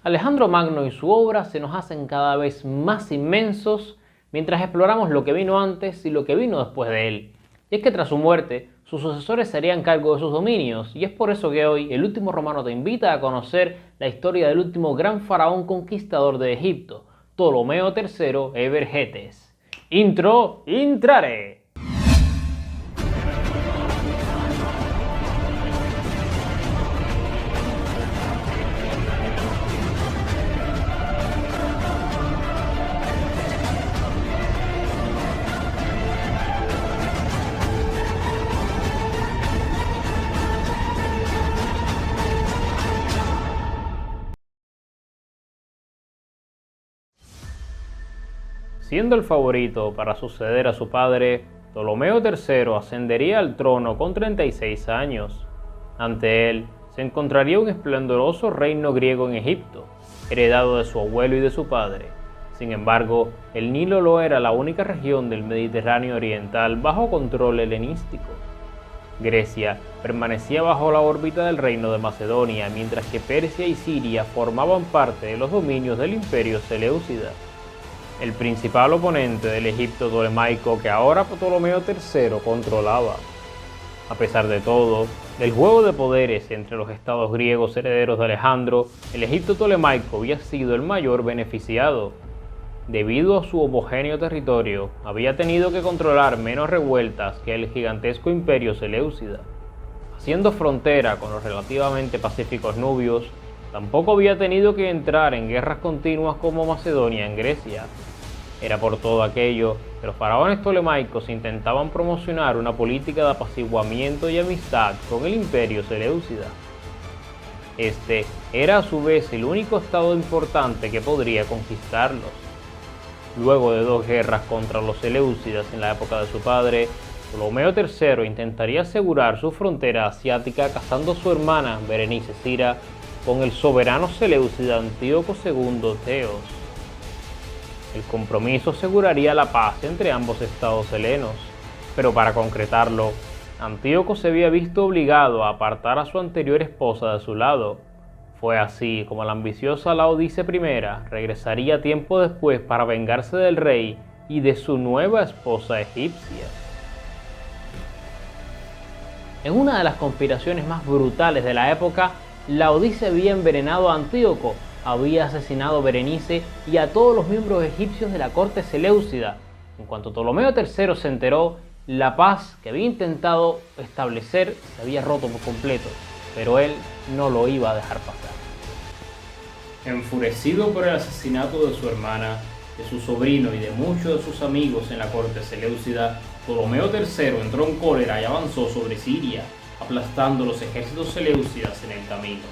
Alejandro Magno y su obra se nos hacen cada vez más inmensos mientras exploramos lo que vino antes y lo que vino después de él. Y es que tras su muerte, sus sucesores se harían cargo de sus dominios, y es por eso que hoy el último romano te invita a conocer la historia del último gran faraón conquistador de Egipto, Ptolomeo III Evergetes. Intro, intrare. Siendo el favorito para suceder a su padre, Ptolomeo III ascendería al trono con 36 años. Ante él se encontraría un esplendoroso reino griego en Egipto, heredado de su abuelo y de su padre. Sin embargo, el Nilo no era la única región del Mediterráneo oriental bajo control helenístico. Grecia permanecía bajo la órbita del reino de Macedonia, mientras que Persia y Siria formaban parte de los dominios del imperio seleucida. El principal oponente del Egipto tolemaico que ahora Ptolomeo III controlaba. A pesar de todo, del juego de poderes entre los estados griegos herederos de Alejandro, el Egipto tolemaico había sido el mayor beneficiado. Debido a su homogéneo territorio, había tenido que controlar menos revueltas que el gigantesco imperio seleucida. Haciendo frontera con los relativamente pacíficos nubios, tampoco había tenido que entrar en guerras continuas como Macedonia en Grecia. Era por todo aquello que los faraones tolemaicos intentaban promocionar una política de apaciguamiento y amistad con el imperio seleucida. Este era a su vez el único estado importante que podría conquistarlos. Luego de dos guerras contra los seleucidas en la época de su padre, Ptolomeo III intentaría asegurar su frontera asiática casando a su hermana Berenice Sira con el soberano seleucida Antíoco II Teos. El compromiso aseguraría la paz entre ambos estados helenos, pero para concretarlo, Antíoco se había visto obligado a apartar a su anterior esposa de su lado. Fue así como la ambiciosa Laodice I regresaría tiempo después para vengarse del rey y de su nueva esposa egipcia. En una de las conspiraciones más brutales de la época, Laodice había envenenado a Antíoco, había asesinado a Berenice y a todos los miembros egipcios de la corte seleucida. En cuanto Ptolomeo III se enteró, la paz que había intentado establecer se había roto por completo, pero él no lo iba a dejar pasar. Enfurecido por el asesinato de su hermana, de su sobrino y de muchos de sus amigos en la corte seleucida, Ptolomeo III entró en cólera y avanzó sobre Siria, aplastando los ejércitos seleucidas en el camino.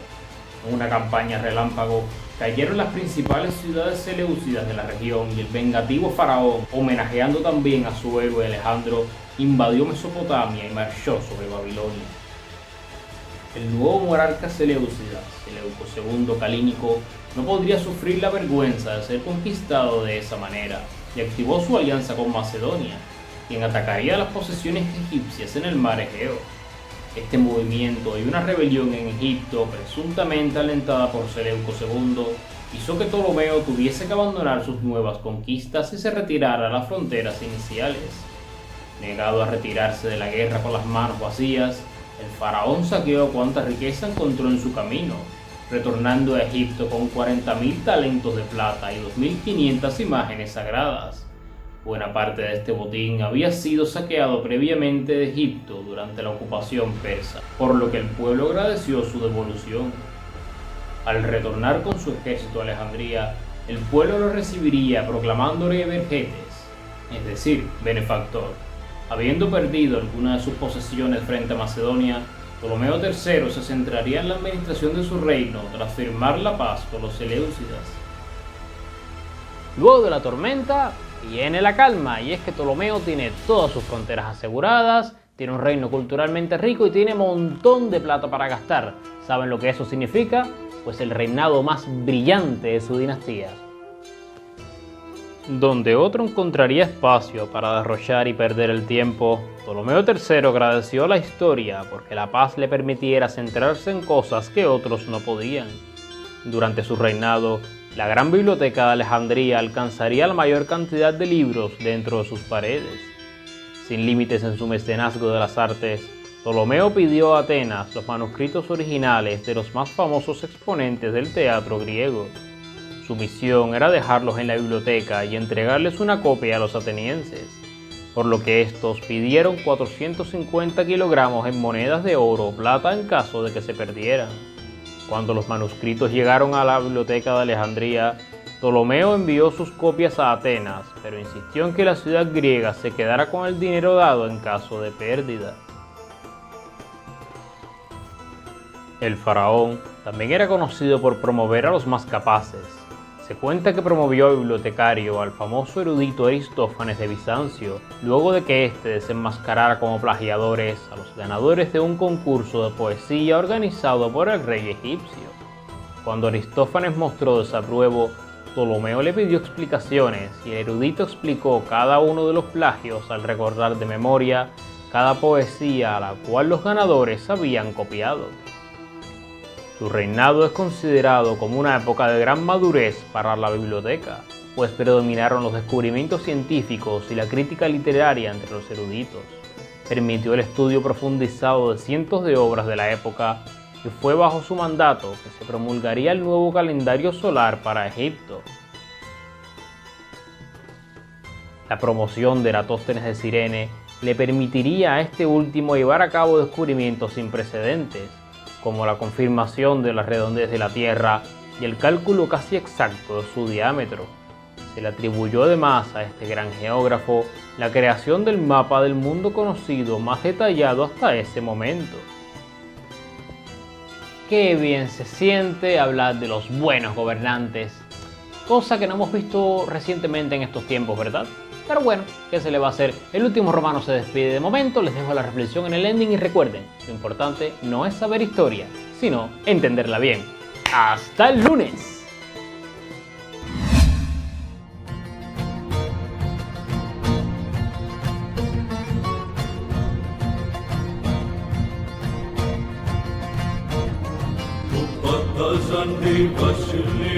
En una campaña relámpago, cayeron las principales ciudades seleucidas de la región y el vengativo faraón, homenajeando también a su héroe Alejandro, invadió Mesopotamia y marchó sobre Babilonia. El nuevo monarca seleucida, Seleuco II Calínico, no podría sufrir la vergüenza de ser conquistado de esa manera y activó su alianza con Macedonia, quien atacaría las posesiones egipcias en el mar Egeo. Este movimiento y una rebelión en Egipto, presuntamente alentada por Seleuco II, hizo que Ptolomeo tuviese que abandonar sus nuevas conquistas y se retirara a las fronteras iniciales. Negado a retirarse de la guerra con las manos vacías, el faraón saqueó cuanta riqueza encontró en su camino, retornando a Egipto con 40.000 talentos de plata y 2.500 imágenes sagradas. Buena parte de este botín había sido saqueado previamente de Egipto durante la ocupación persa, por lo que el pueblo agradeció su devolución. Al retornar con su ejército a Alejandría, el pueblo lo recibiría proclamándole Evergetes, es decir, benefactor. Habiendo perdido algunas de sus posesiones frente a Macedonia, Ptolomeo III se centraría en la administración de su reino tras firmar la paz con los seleucidas. Luego de la tormenta viene la calma, y es que Ptolomeo tiene todas sus fronteras aseguradas, tiene un reino culturalmente rico y tiene un montón de plata para gastar. ¿Saben lo que eso significa? Pues el reinado más brillante de su dinastía. Donde otro encontraría espacio para derrochar y perder el tiempo, Ptolomeo III agradeció a la historia porque la paz le permitiera centrarse en cosas que otros no podían. Durante su reinado, la gran biblioteca de Alejandría alcanzaría la mayor cantidad de libros dentro de sus paredes. Sin límites en su mecenazgo de las artes, Ptolomeo pidió a Atenas los manuscritos originales de los más famosos exponentes del teatro griego. Su misión era dejarlos en la biblioteca y entregarles una copia a los atenienses, por lo que estos pidieron 450 kilogramos en monedas de oro o plata en caso de que se perdieran. Cuando los manuscritos llegaron a la biblioteca de Alejandría, Ptolomeo envió sus copias a Atenas, pero insistió en que la ciudad griega se quedara con el dinero dado en caso de pérdida. El faraón también era conocido por promover a los más capaces. Se cuenta que promovió a bibliotecario al famoso erudito Aristófanes de Bizancio, luego de que éste desenmascarara como plagiadores a los ganadores de un concurso de poesía organizado por el rey egipcio. Cuando Aristófanes mostró desapruebo, Ptolomeo le pidió explicaciones y el erudito explicó cada uno de los plagios al recordar de memoria cada poesía a la cual los ganadores habían copiado. Su reinado es considerado como una época de gran madurez para la biblioteca, pues predominaron los descubrimientos científicos y la crítica literaria entre los eruditos. Permitió el estudio profundizado de cientos de obras de la época y fue bajo su mandato que se promulgaría el nuevo calendario solar para Egipto. La promoción de Eratóstenes de Cirene le permitiría a este último llevar a cabo descubrimientos sin precedentes, como la confirmación de la redondez de la Tierra y el cálculo casi exacto de su diámetro. Se le atribuyó además a este gran geógrafo la creación del mapa del mundo conocido más detallado hasta ese momento. Qué bien se siente hablar de los buenos gobernantes, cosa que no hemos visto recientemente en estos tiempos, ¿verdad? Pero bueno, ¿qué se le va a hacer? El último romano se despide de momento, les dejo la reflexión en el ending y recuerden, lo importante no es saber historia, sino entenderla bien. ¡Hasta el lunes! Başlı,